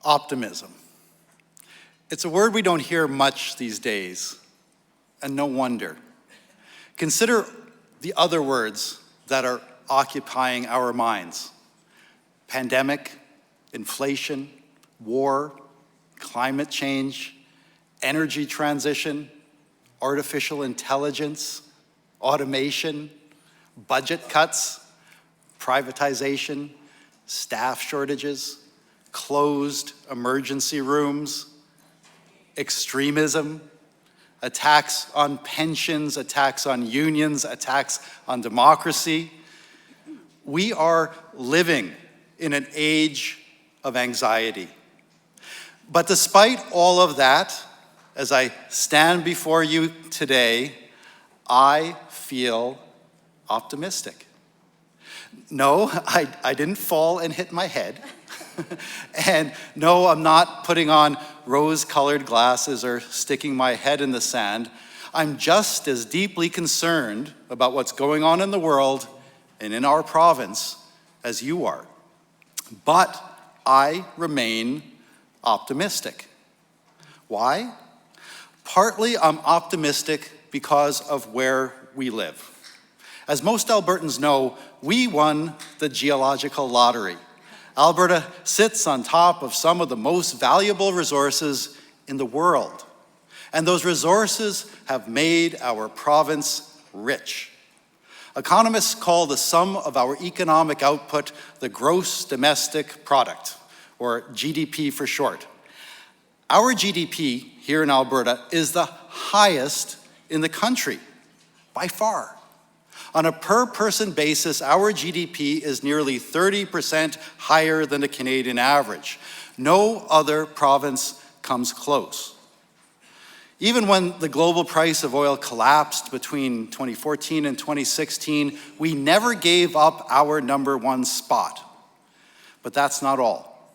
Optimism. It's a word we don't hear much these days, and no wonder. Consider the other words that are occupying our minds: pandemic, inflation, war, climate change, energy transition, artificial intelligence, automation, budget cuts, privatization, staff shortages, closed emergency rooms, extremism, attacks on pensions, attacks on unions, attacks on democracy. We are living in an age of anxiety. But despite all of that, as I stand before you today, I feel optimistic. No, I didn't fall and hit my head. And no, I'm not putting on rose-colored glasses or sticking my head in the sand. I'm just as deeply concerned about what's going on in the world and in our province as you are. But I remain optimistic. Why? Partly I'm optimistic because of where we live. As most Albertans know, we won the geological lottery. Alberta sits on top of some of the most valuable resources in the world. And those resources have made our province rich. Economists call the sum of our economic output the gross domestic product, or GDP for short. Our GDP here in Alberta is the highest in the country, by far. On a per-person basis, our GDP is nearly 30% higher than the Canadian average. No other province comes close. Even when the global price of oil collapsed between 2014 and 2016, we never gave up our number one spot. But that's not all.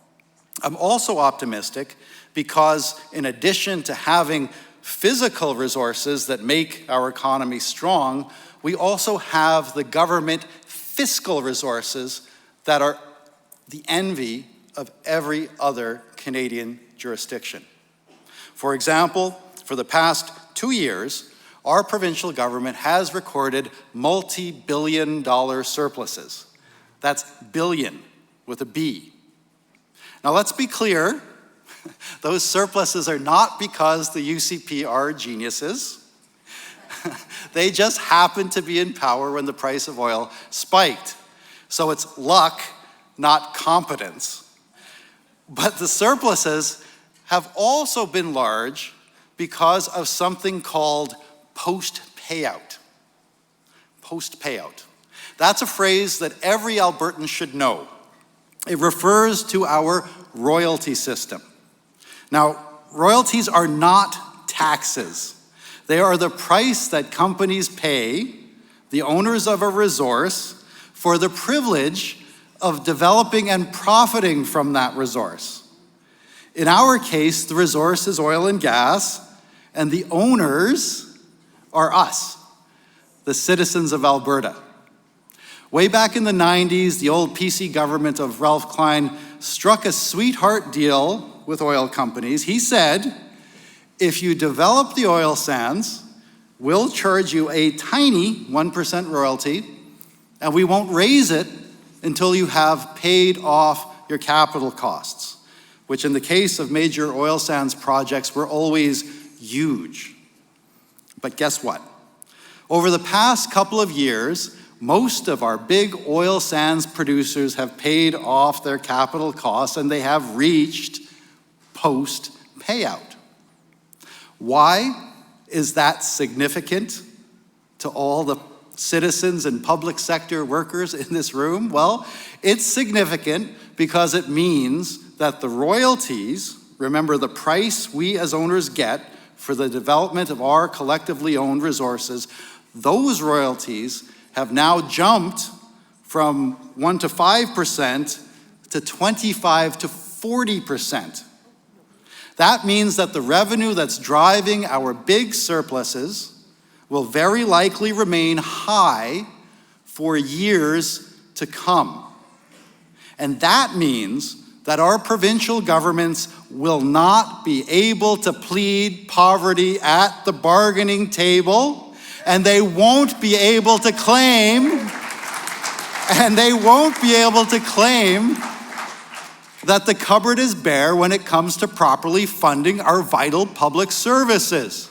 I'm also optimistic because in addition to having physical resources that make our economy strong, we also have the government fiscal resources that are the envy of every other Canadian jurisdiction. For example, for the past 2 years, our provincial government has recorded multi-billion-dollar surpluses. That's billion with a B. Now let's be clear, those surpluses are not because the UCP are geniuses. They just happened to be in power when the price of oil spiked. So it's luck, not competence. But the surpluses have also been large because of something called post-payout. Post-payout. That's a phrase that every Albertan should know. It refers to our royalty system. Now, royalties are not taxes. They are the price that companies pay, the owners of a resource, for the privilege of developing and profiting from that resource. In our case, the resource is oil and gas, and the owners are us, the citizens of Alberta. Way back in the 90s, the old PC government of Ralph Klein struck a sweetheart deal with oil companies. He said, if you develop the oil sands, we'll charge you a tiny 1% royalty, and we won't raise it until you have paid off your capital costs, which in the case of major oil sands projects were always huge. But guess what? Over the past couple of years, most of our big oil sands producers have paid off their capital costs and they have reached post-payout. Why is that significant to all the citizens and public sector workers in this room? Well, it's significant because it means that the royalties, remember the price we as owners get for the development of our collectively owned resources, those royalties have now jumped from 1 to 5% to 25 to 40%. That means that the revenue that's driving our big surpluses will very likely remain high for years to come. And that means that our provincial governments will not be able to plead poverty at the bargaining table, and they won't be able to claim, that the cupboard is bare when it comes to properly funding our vital public services.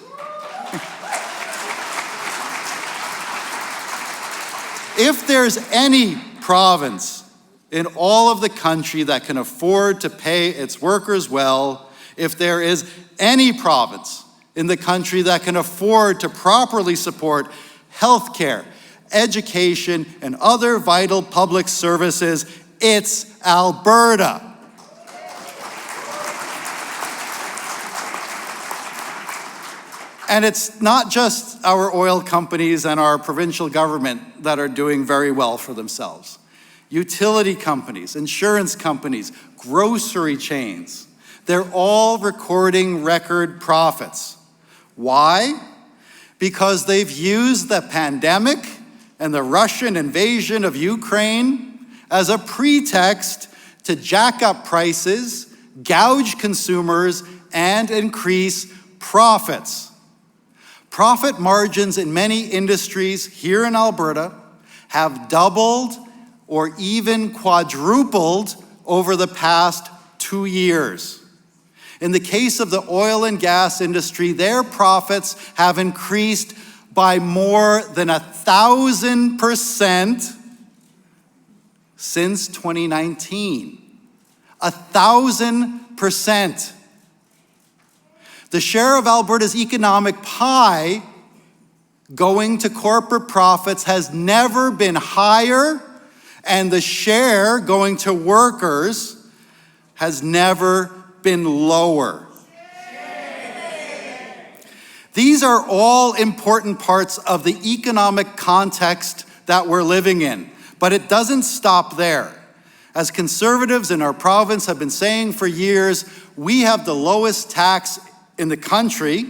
If there's any province in all of the country that can afford to pay its workers well, if there is any province in the country that can afford to properly support healthcare, education, and other vital public services, it's Alberta. And it's not just our oil companies and our provincial government that are doing very well for themselves. Utility companies, insurance companies, grocery chains, they're all recording record profits. Why? Because they've used the pandemic and the Russian invasion of Ukraine as a pretext to jack up prices, gouge consumers, and increase profits. Profit margins in many industries here in Alberta have doubled or even quadrupled over the past 2 years. In the case of the oil and gas industry, their profits have increased by more than 1,000% since 2019. 1,000%. The share of Alberta's economic pie going to corporate profits has never been higher, and the share going to workers has never been lower. These are all important parts of the economic context that we're living in, but it doesn't stop there. As Conservatives in our province have been saying for years, we have the lowest tax in the country,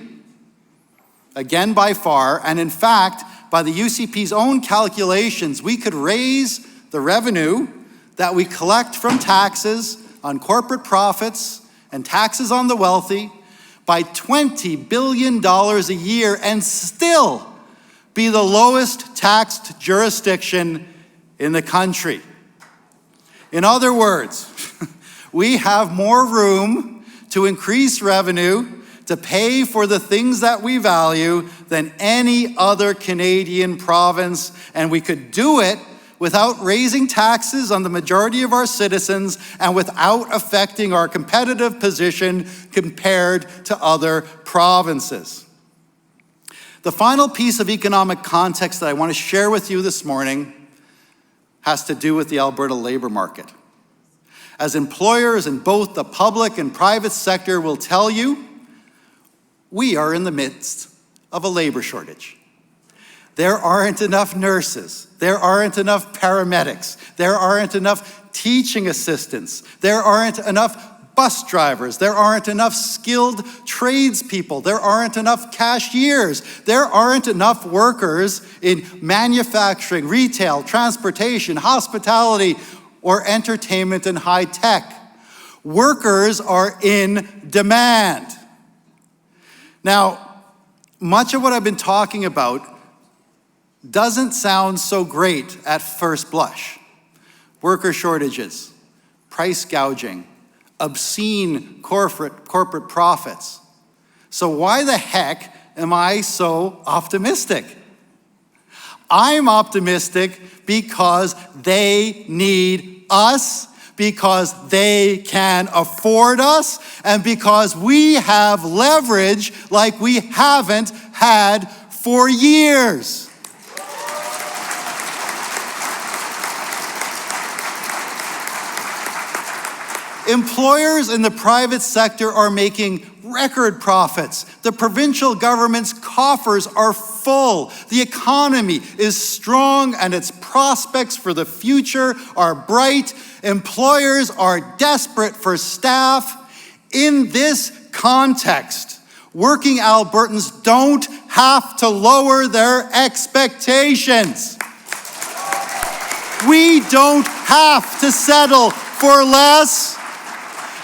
again by far, and in fact, by the UCP's own calculations, we could raise the revenue that we collect from taxes on corporate profits and taxes on the wealthy by $20 billion a year and still be the lowest taxed jurisdiction in the country. In other words, we have more room to increase revenue to pay for the things that we value than any other Canadian province, and we could do it without raising taxes on the majority of our citizens and without affecting our competitive position compared to other provinces. The final piece of economic context that I want to share with you this morning has to do with the Alberta labor market. As employers in both the public and private sector will tell you, we are in the midst of a labor shortage. There aren't enough nurses. There aren't enough paramedics. There aren't enough teaching assistants. There aren't enough bus drivers. There aren't enough skilled tradespeople. There aren't enough cashiers. There aren't enough workers in manufacturing, retail, transportation, hospitality, or entertainment and high tech. Workers are in demand. Now, much of what I've been talking about doesn't sound so great at first blush. Worker shortages, price gouging, obscene corporate profits. So why the heck am I so optimistic? I'm optimistic because they need us, because they can afford us, and because we have leverage like we haven't had for years. Employers in the private sector are making record profits. The provincial government's coffers are full. The economy is strong and its prospects for the future are bright. Employers are desperate for staff. In this context, working Albertans don't have to lower their expectations. We don't have to settle for less.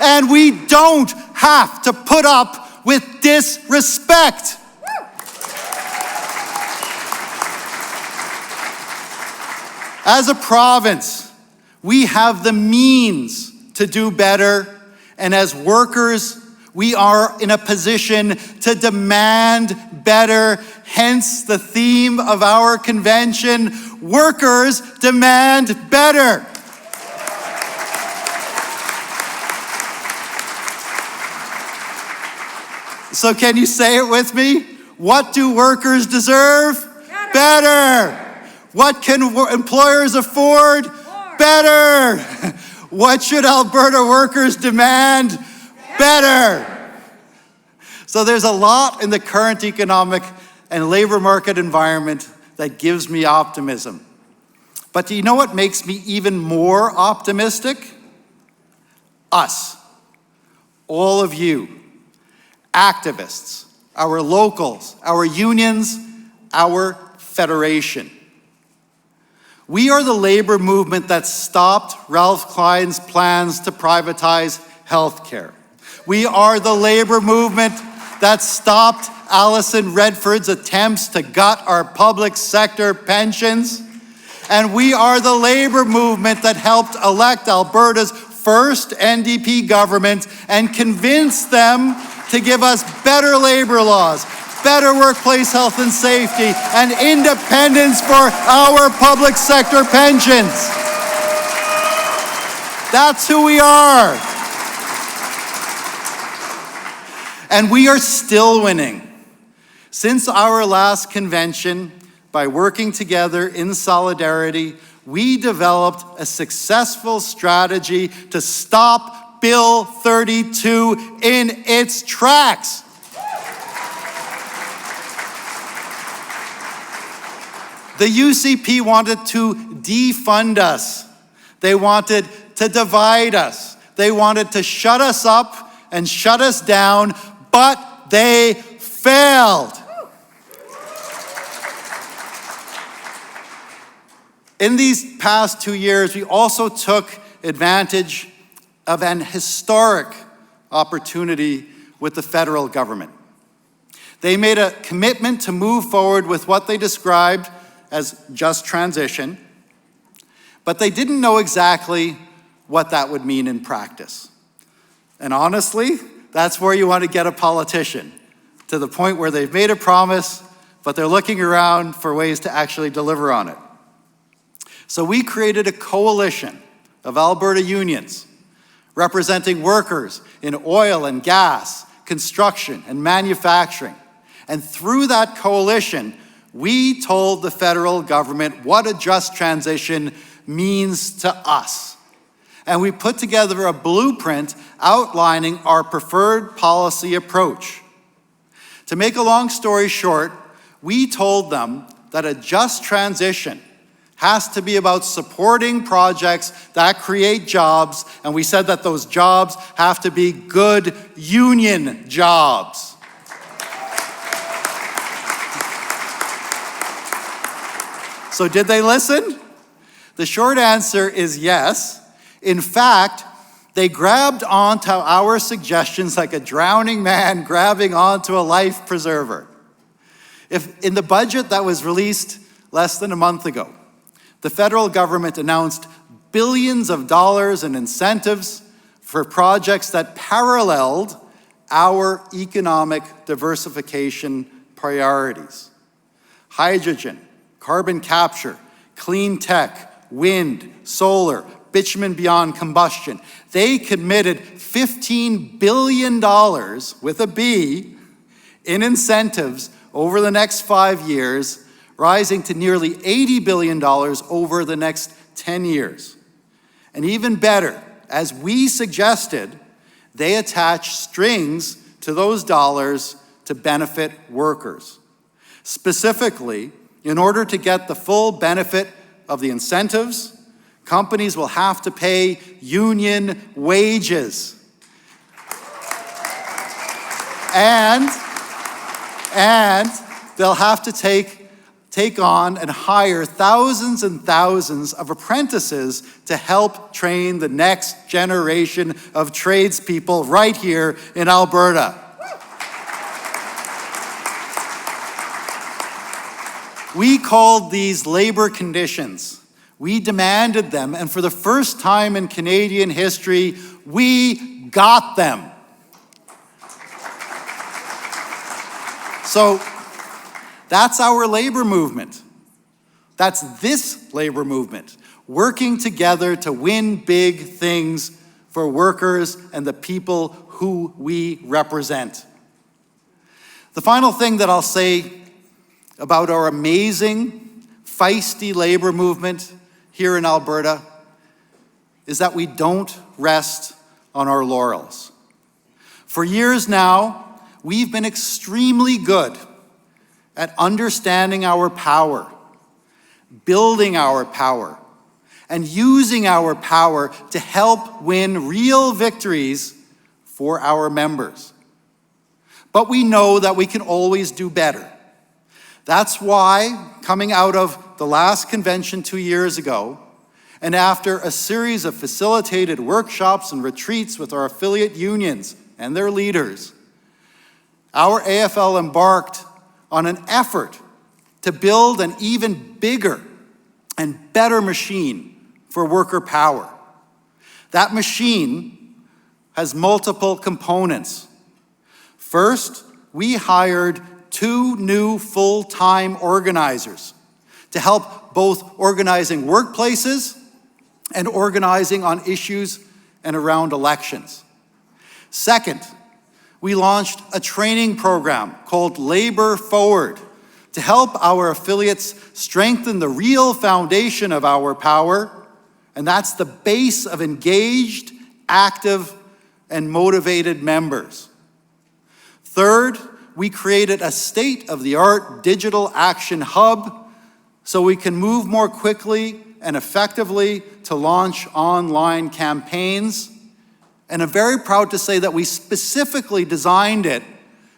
And we don't have to put up with disrespect. As a province, we have the means to do better, and as workers, we are in a position to demand better, hence the theme of our convention, Workers Demand Better. So can you say it with me? What do workers deserve? Better. What can employers afford? Better. What should Alberta workers demand? Better. So there's a lot in the current economic and labor market environment that gives me optimism. But do you know what makes me even more optimistic? Us. All of you. Activists. Our locals. Our unions. Our federation. We are the labor movement that stopped Ralph Klein's plans to privatize healthcare. We are the labor movement that stopped Alison Redford's attempts to gut our public sector pensions. And we are the labor movement that helped elect Alberta's first NDP government and convince them to give us better labor laws, better workplace health and safety, and independence for our public sector pensions. That's who we are. And we are still winning. Since our last convention, by working together in solidarity, we developed a successful strategy to stop Bill 32 in its tracks. The UCP wanted to defund us. They wanted to divide us. They wanted to shut us up and shut us down, but they failed. In these past 2 years, we also took advantage of an historic opportunity with the federal government. They made a commitment to move forward with what they described as just transition, but they didn't know exactly what that would mean in practice. And honestly, that's where you want to get a politician, to the point where they've made a promise, but they're looking around for ways to actually deliver on it. So we created a coalition of Alberta unions representing workers in oil and gas, construction and manufacturing. And through that coalition, we told the federal government what a just transition means to us. And we put together a blueprint outlining our preferred policy approach. To make a long story short, we told them that a just transition has to be about supporting projects that create jobs, and we said that those jobs have to be good union jobs. So did they listen? The short answer is yes. In fact, they grabbed onto our suggestions like a drowning man grabbing onto a life preserver. If in the budget that was released less than a month ago, the federal government announced billions of dollars in incentives for projects that paralleled our economic diversification priorities. Hydrogen, carbon capture, clean tech, wind, solar, bitumen beyond combustion. They committed $15 billion with a B in incentives over the next 5 years, rising to nearly $80 billion over the next 10 years. And even better, as we suggested, they attach strings to those dollars to benefit workers. Specifically, in order to get the full benefit of the incentives, companies will have to pay union wages. And they'll have to take take on and hire thousands and thousands of apprentices to help train the next generation of tradespeople right here in Alberta. We called these labor conditions. We demanded them, and for the first time in Canadian history, we got them. So that's our labor movement. That's this labor movement, working together to win big things for workers and the people who we represent. The final thing that I'll say about our amazing, feisty labor movement here in Alberta is that we don't rest on our laurels. For years now, we've been extremely good at understanding our power, building our power, and using our power to help win real victories for our members. But we know that we can always do better. That's why, coming out of the last convention 2 years ago, and after a series of facilitated workshops and retreats with our affiliate unions and their leaders, our AFL embarked on an effort to build an even bigger and better machine for worker power. That machine has multiple components. First, we hired 2 new full-time organizers to help both organizing workplaces and organizing on issues and around elections. Second, we launched a training program called Labor Forward to help our affiliates strengthen the real foundation of our power, and that's the base of engaged, active, and motivated members. Third, we created a state-of-the-art digital action hub so we can move more quickly and effectively to launch online campaigns. And I'm very proud to say that we specifically designed it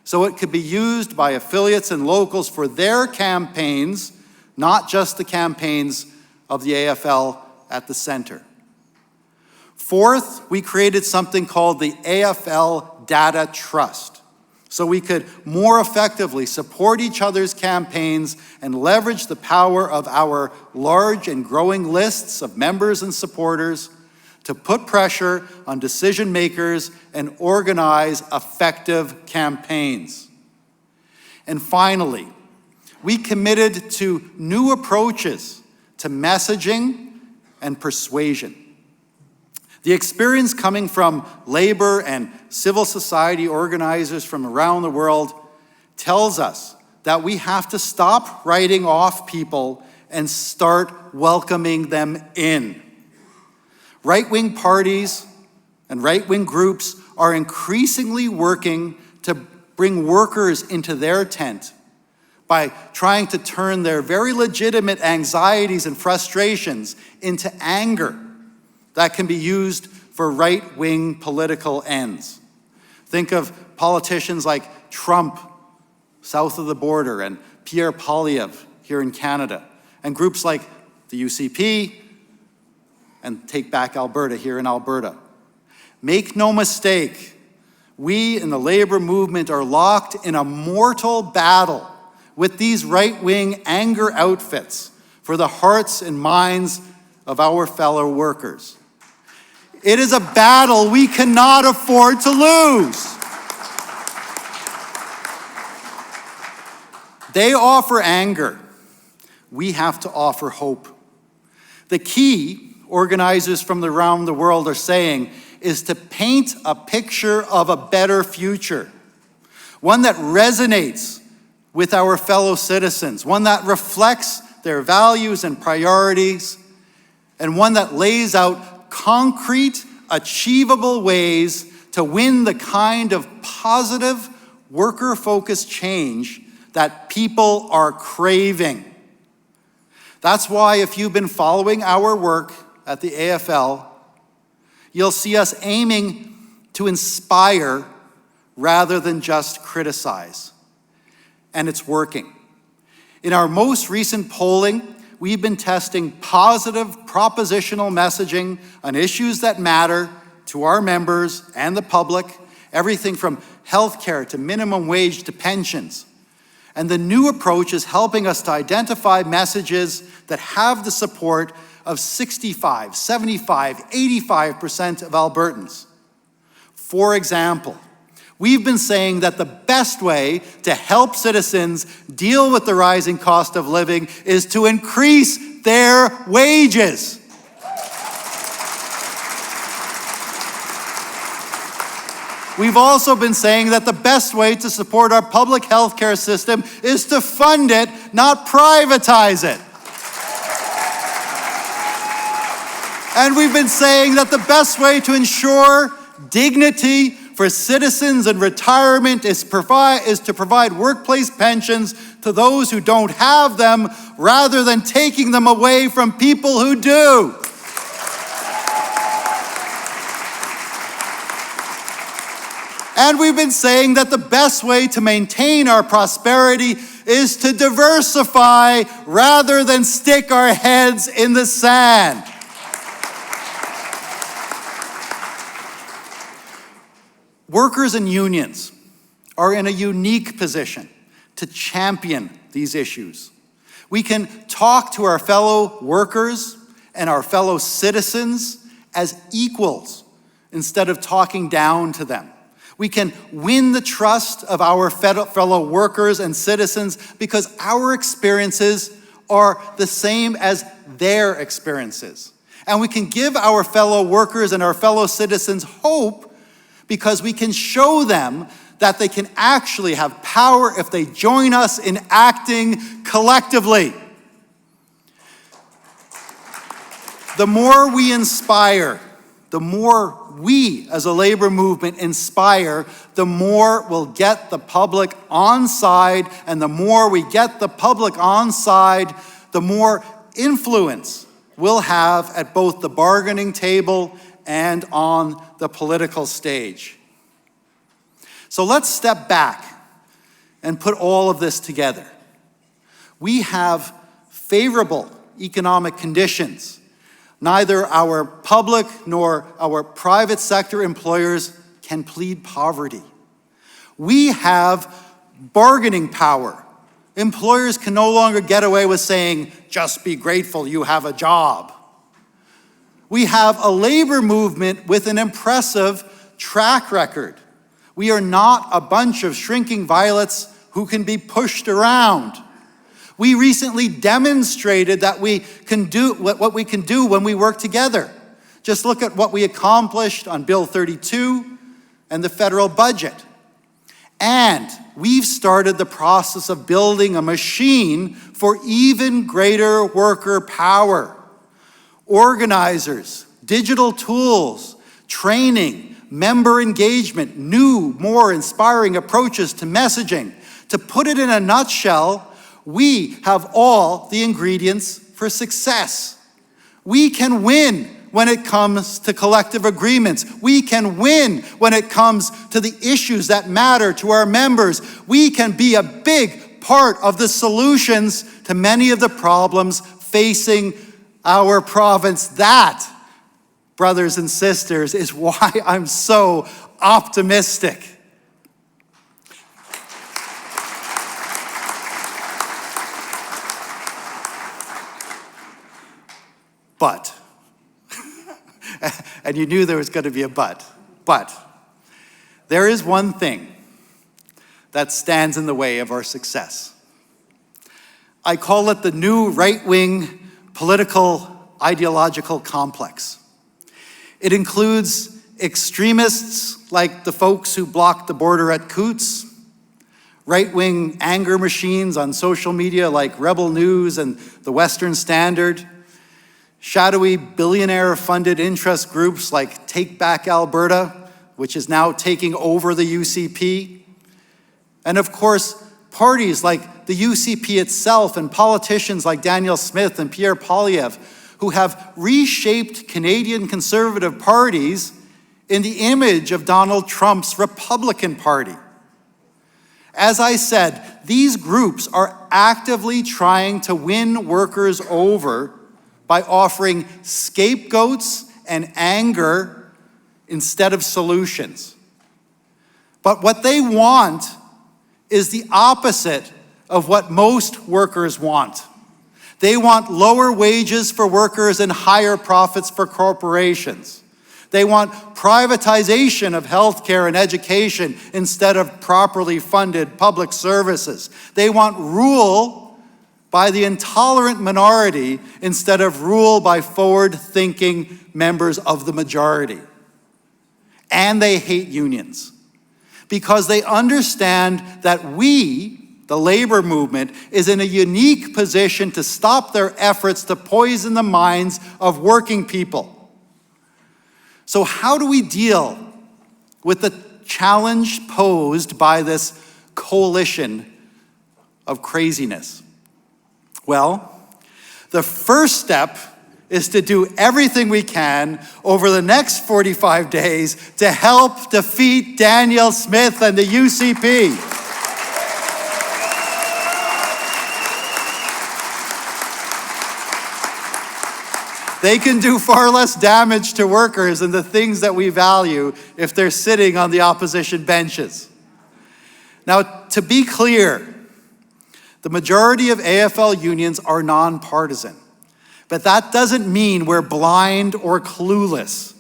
so it could be used by affiliates and locals for their campaigns, not just the campaigns of the AFL at the center. Fourth, we created something called the AFL Data Trust, so we could more effectively support each other's campaigns and leverage the power of our large and growing lists of members and supporters to put pressure on decision makers and organize effective campaigns. And finally, we committed to new approaches to messaging and persuasion. The experience coming from labor and civil society organizers from around the world tells us that we have to stop writing off people and start welcoming them in. Right-wing parties and right-wing groups are increasingly working to bring workers into their tent by trying to turn their very legitimate anxieties and frustrations into anger that can be used for right-wing political ends. Think of politicians like Trump, south of the border, and Pierre Poilievre here in Canada, and groups like the UCP and Take Back Alberta here in Alberta. Make no mistake, we in the labor movement are locked in a mortal battle with these right-wing anger outfits for the hearts and minds of our fellow workers. It is a battle we cannot afford to lose. They offer anger. We have to offer hope. The key, organizers from around the world are saying, is to paint a picture of a better future, one that resonates with our fellow citizens, one that reflects their values and priorities, and one that lays out concrete, achievable ways to win the kind of positive, worker-focused change that people are craving. That's why if you've been following our work at the AFL, you'll see us aiming to inspire rather than just criticize. And it's working. In our most recent polling, we've been testing positive propositional messaging on issues that matter to our members and the public, everything from healthcare to minimum wage to pensions. And the new approach is helping us to identify messages that have the support of 65, 75, 85% of Albertans. For example, we've been saying that the best way to help citizens deal with the rising cost of living is to increase their wages. We've also been saying that the best way to support our public health care system is to fund it, not privatize it. And we've been saying that the best way to ensure dignity for citizens in retirement is to provide workplace pensions to those who don't have them, rather than taking them away from people who do. And we've been saying that the best way to maintain our prosperity is to diversify rather than stick our heads in the sand. Workers and unions are in a unique position to champion these issues. We can talk to our fellow workers and our fellow citizens as equals instead of talking down to them. We can win the trust of our fellow workers and citizens because our experiences are the same as their experiences. And we can give our fellow workers and our fellow citizens hope because we can show them that they can actually have power if they join us in acting collectively. The more we inspire, the more we as a labor movement inspire, the more we'll get the public on side, and the more we get the public on side, the more influence we'll have at both the bargaining table and on the political stage. So let's step back and put all of this together. We have favorable economic conditions. Neither our public nor our private sector employers can plead poverty. We have bargaining power. Employers can no longer get away with saying, just be grateful you have a job. We have a labor movement with an impressive track record. We are not a bunch of shrinking violets who can be pushed around. We recently demonstrated that we can do what we can do when we work together. Just look at what we accomplished on Bill 32 and the federal budget. And we've started the process of building a machine for even greater worker power. Organizers, digital tools, training, member engagement, new, more inspiring approaches to messaging. To put it in a nutshell, we have all the ingredients for success. We can win when it comes to collective agreements. We can win when it comes to the issues that matter to our members. We can be a big part of the solutions to many of the problems facing our province. That, brothers and sisters, is why I'm so optimistic. But, and you knew there was going to be a but there is one thing that stands in the way of our success. I call it the new right-wing political ideological complex. It includes extremists like the folks who blocked the border at Coots, right-wing anger machines on social media like Rebel News and the Western Standard, shadowy billionaire-funded interest groups like Take Back Alberta, which is now taking over the UCP, and of course, parties like the UCP itself and politicians like Daniel Smith and Pierre Poilievre, who have reshaped Canadian conservative parties in the image of Donald Trump's Republican Party. As I said, these groups are actively trying to win workers over by offering scapegoats and anger instead of solutions. But what they want is the opposite of what most workers want. They want lower wages for workers and higher profits for corporations. They want privatization of healthcare and education instead of properly funded public services. They want rule by the intolerant minority instead of rule by forward-thinking members of the majority. And they hate unions because they understand that we, the labor movement, is in a unique position to stop their efforts to poison the minds of working people. So how do we deal with the challenge posed by this coalition of craziness? Well, the first step is to do everything we can over the next 45 days to help defeat Danielle Smith and the UCP. They can do far less damage to workers and the things that we value if they're sitting on the opposition benches. Now, to be clear, the majority of AFL unions are nonpartisan, but that doesn't mean we're blind or clueless.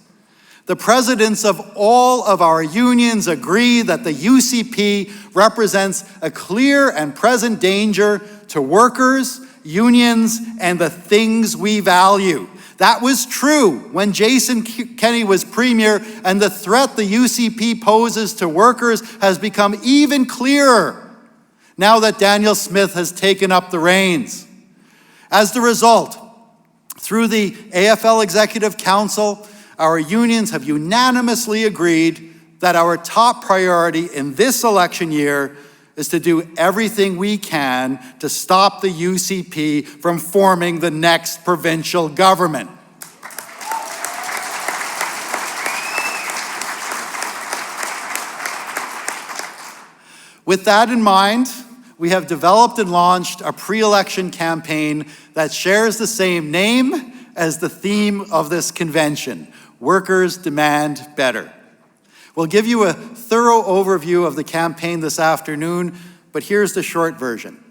The presidents of all of our unions agree that the UCP represents a clear and present danger to workers, unions, and the things we value. That was true when Jason Kenney was premier, and the threat the UCP poses to workers has become even clearer now that Danielle Smith has taken up the reins. As the result, through the AFL Executive Council, our unions have unanimously agreed that our top priority in this election year is to do everything we can to stop the UCP from forming the next provincial government. With that in mind, we have developed and launched a pre-election campaign that shares the same name as the theme of this convention: Workers Demand Better. We'll give you a thorough overview of the campaign this afternoon, but here's the short version.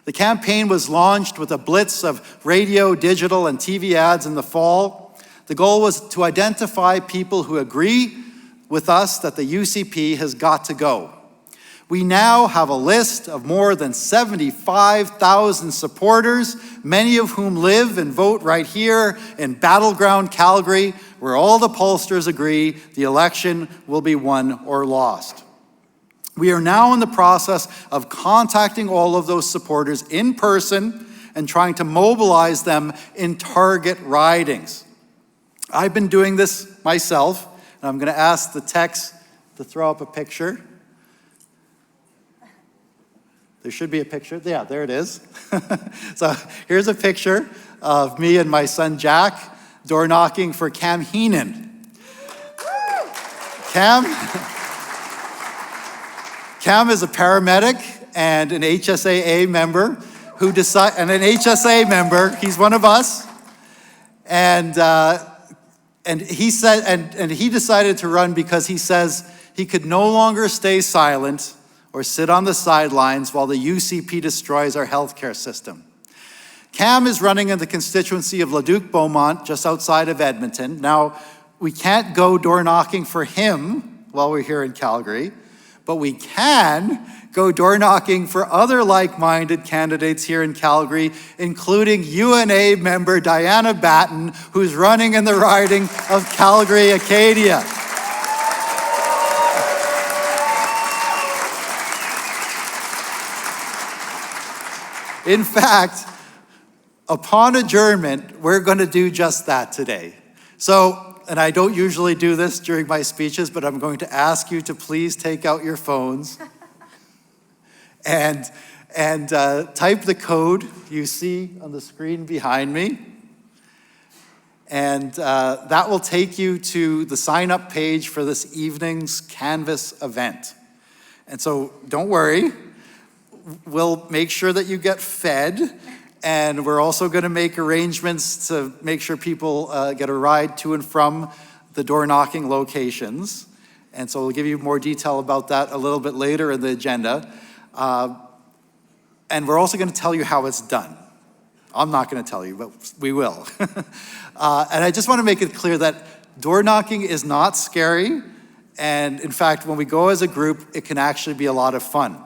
The campaign was launched with a blitz of radio, digital, and TV ads in the fall. The goal was to identify people who agree with us that the UCP has got to go. We now have a list of more than 75,000 supporters, many of whom live and vote right here in battleground Calgary, where all the pollsters agree the election will be won or lost. We are now in the process of contacting all of those supporters in person and trying to mobilize them in target ridings. I've been doing this myself, and I'm going to ask the techs to throw up a picture. There should be a picture. Yeah, there it is. So here's a picture of me and my son Jack door knocking for Cam Heenan. Cam is a paramedic and an HSAA member he's one of us, and he said, and he decided to run because he says he could no longer stay silent or sit on the sidelines while the UCP destroys our healthcare system. Cam is running in the constituency of Leduc-Beaumont, just outside of Edmonton. Now, we can't go door knocking for him while we're here in Calgary, but we can go door knocking for other like-minded candidates here in Calgary, including UNA member Diana Batten, who's running in the riding of Calgary-Acadia. In fact, upon adjournment, we're going to do just that today. So, and I don't usually do this during my speeches, but I'm going to ask you to please take out your phones and type the code you see on the screen behind me. And that will take you to the sign-up page for this evening's Canvas event. And so don't worry, we'll make sure that you get fed, and we're also going to make arrangements to make sure people get a ride to and from the door knocking locations. And so we'll give you more detail about that a little bit later in the agenda. And we're also going to tell you how it's done. I'm not going to tell you, but we will. And I just want to make it clear that door knocking is not scary. And in fact, when we go as a group, it can actually be a lot of fun.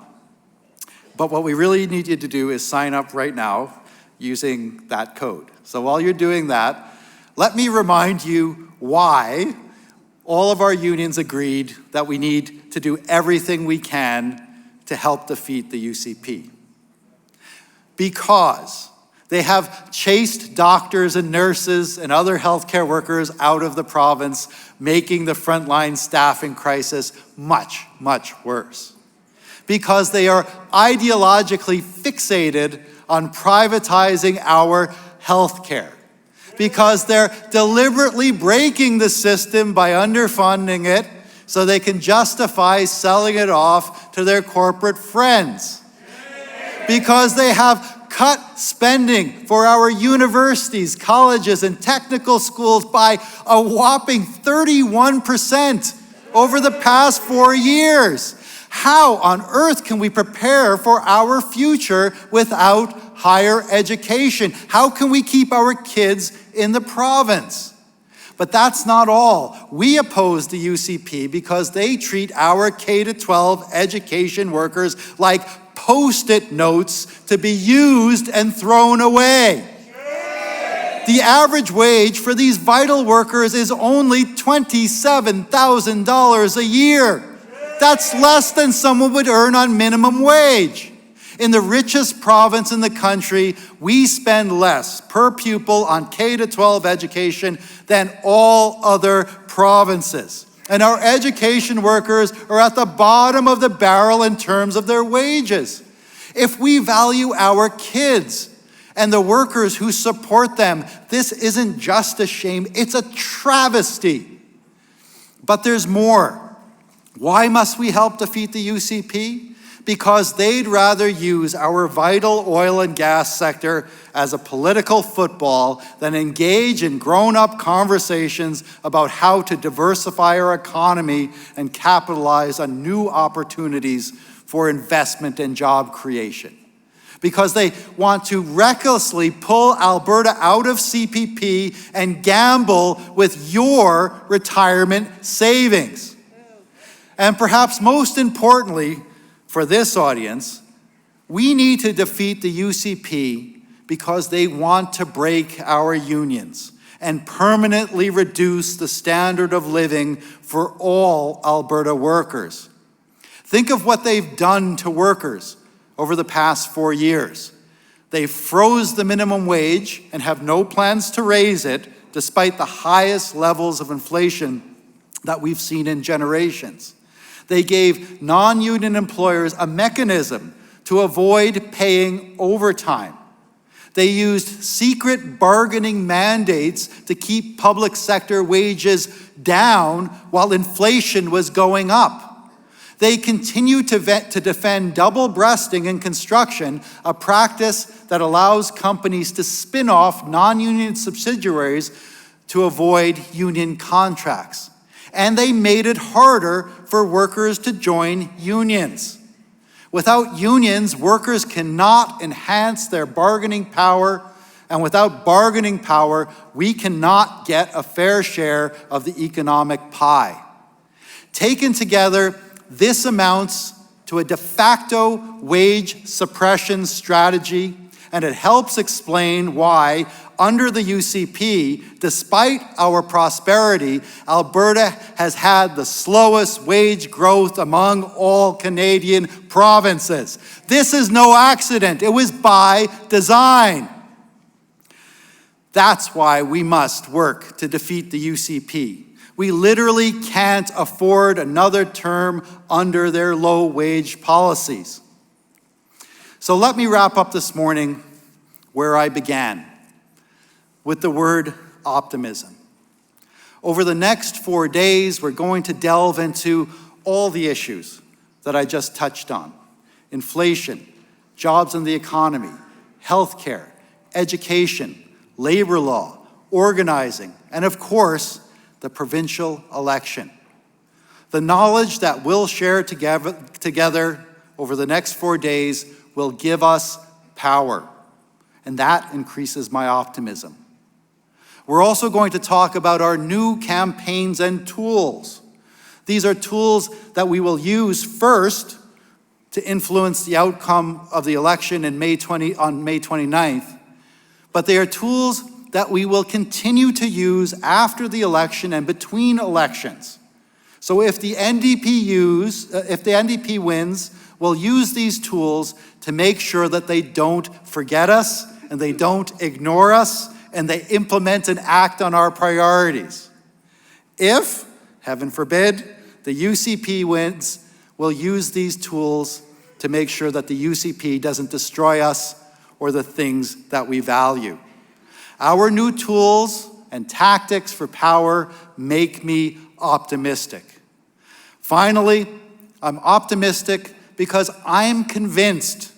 But what we really need you to do is sign up right now using that code. So while you're doing that, let me remind you why all of our unions agreed that we need to do everything we can to help defeat the UCP. Because they have chased doctors and nurses and other healthcare workers out of the province, making the frontline staffing crisis much, much worse. Because they are ideologically fixated on privatizing our healthcare. Because they're deliberately breaking the system by underfunding it so they can justify selling it off to their corporate friends. Because they have cut spending for our universities, colleges, and technical schools by a whopping 31% over the past 4 years. How on earth can we prepare for our future without higher education? How can we keep our kids in the province? But that's not all. We oppose the UCP because they treat our K-12 education workers like Post-it notes to be used and thrown away. The average wage for these vital workers is only $27,000 a year. That's less than someone would earn on minimum wage. In the richest province in the country, we spend less per pupil on K-12 education than all other provinces. And our education workers are at the bottom of the barrel in terms of their wages. If we value our kids and the workers who support them, this isn't just a shame, it's a travesty. But there's more. Why must we help defeat the UCP? Because they'd rather use our vital oil and gas sector as a political football than engage in grown-up conversations about how to diversify our economy and capitalize on new opportunities for investment and job creation. Because they want to recklessly pull Alberta out of CPP and gamble with your retirement savings. And perhaps most importantly, for this audience, we need to defeat the UCP because they want to break our unions and permanently reduce the standard of living for all Alberta workers. Think of what they've done to workers over the past 4 years. They froze the minimum wage and have no plans to raise it, despite the highest levels of inflation that we've seen in generations. They gave non-union employers a mechanism to avoid paying overtime. They used secret bargaining mandates to keep public sector wages down while inflation was going up. They continue to defend double-breasting in construction, a practice that allows companies to spin off non-union subsidiaries to avoid union contracts. And they made it harder for workers to join unions. Without unions, workers cannot enhance their bargaining power, and without bargaining power, we cannot get a fair share of the economic pie. Taken together, this amounts to a de facto wage suppression strategy, and it helps explain why, under the UCP, despite our prosperity, Alberta has had the slowest wage growth among all Canadian provinces. This is no accident. It was by design. That's why we must work to defeat the UCP. We literally can't afford another term under their low-wage policies. So let me wrap up this morning where I began, with the word optimism. Over the next 4 days, we're going to delve into all the issues that I just touched on: inflation, jobs in the economy, healthcare, education, labor law, organizing, and of course, the provincial election. The knowledge that we'll share together over the next 4 days will give us power, and that increases my optimism. We're also going to talk about our new campaigns and tools. These are tools that we will use first to influence the outcome of the election on May 29th, but they are tools that we will continue to use after the election and between elections. So if the NDP wins, we'll use these tools to make sure that they don't forget us and they don't ignore us and they implement and act on our priorities. If, heaven forbid, the UCP wins, we'll use these tools to make sure that the UCP doesn't destroy us or the things that we value. Our new tools and tactics for power make me optimistic. Finally, I'm optimistic because I'm convinced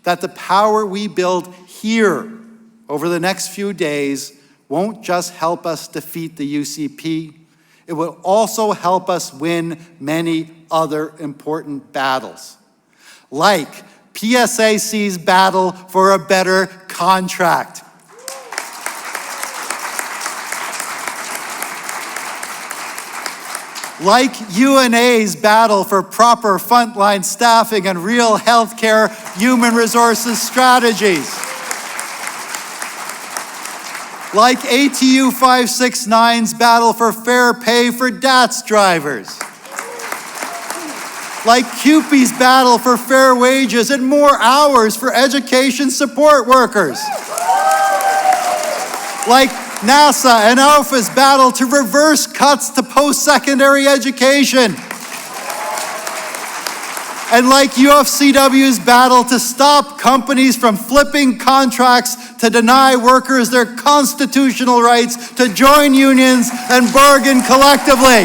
that the power we build here over the next few days won't just help us defeat the UCP, it will also help us win many other important battles, like PSAC's battle for a better contract. Like UNA's battle for proper frontline staffing and real healthcare human resources strategies. Like ATU 569's battle for fair pay for DATS drivers. Like CUPE's battle for fair wages and more hours for education support workers. Like NASA and Alpha's battle to reverse cuts to post-secondary education. And like UFCW's battle to stop companies from flipping contracts to deny workers their constitutional rights to join unions and bargain collectively.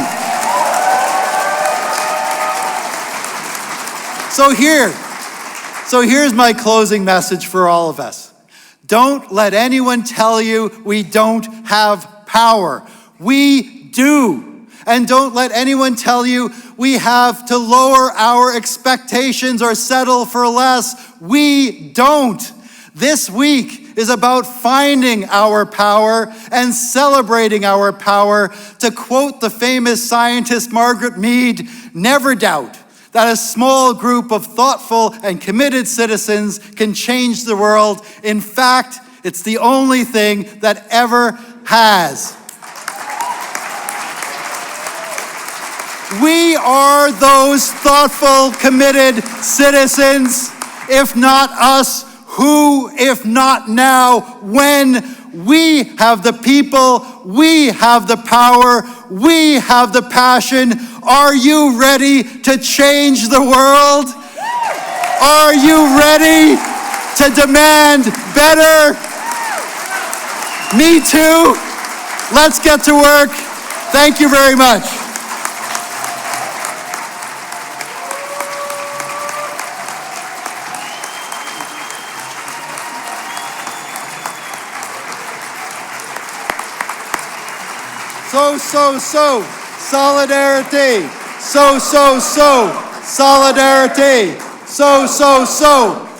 So here's my closing message for all of us. Don't let anyone tell you we don't have power. We do. And don't let anyone tell you we have to lower our expectations or settle for less. We don't. This week is about finding our power and celebrating our power. To quote the famous scientist Margaret Mead, never doubt that a small group of thoughtful and committed citizens can change the world. In fact, it's the only thing that ever has. We are those thoughtful, committed citizens. If not us, who, if not now, when? We have the people, we have the power, we have the passion. Are you ready to change the world? Are you ready to demand better? Me too. Let's get to work. Thank you very much. So, solidarity. So, solidarity. So,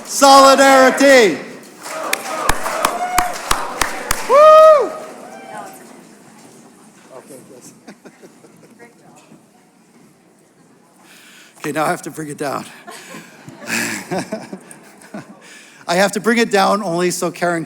solidarity. Woo! Okay, now I have to bring it down. I have to bring it down only so Karen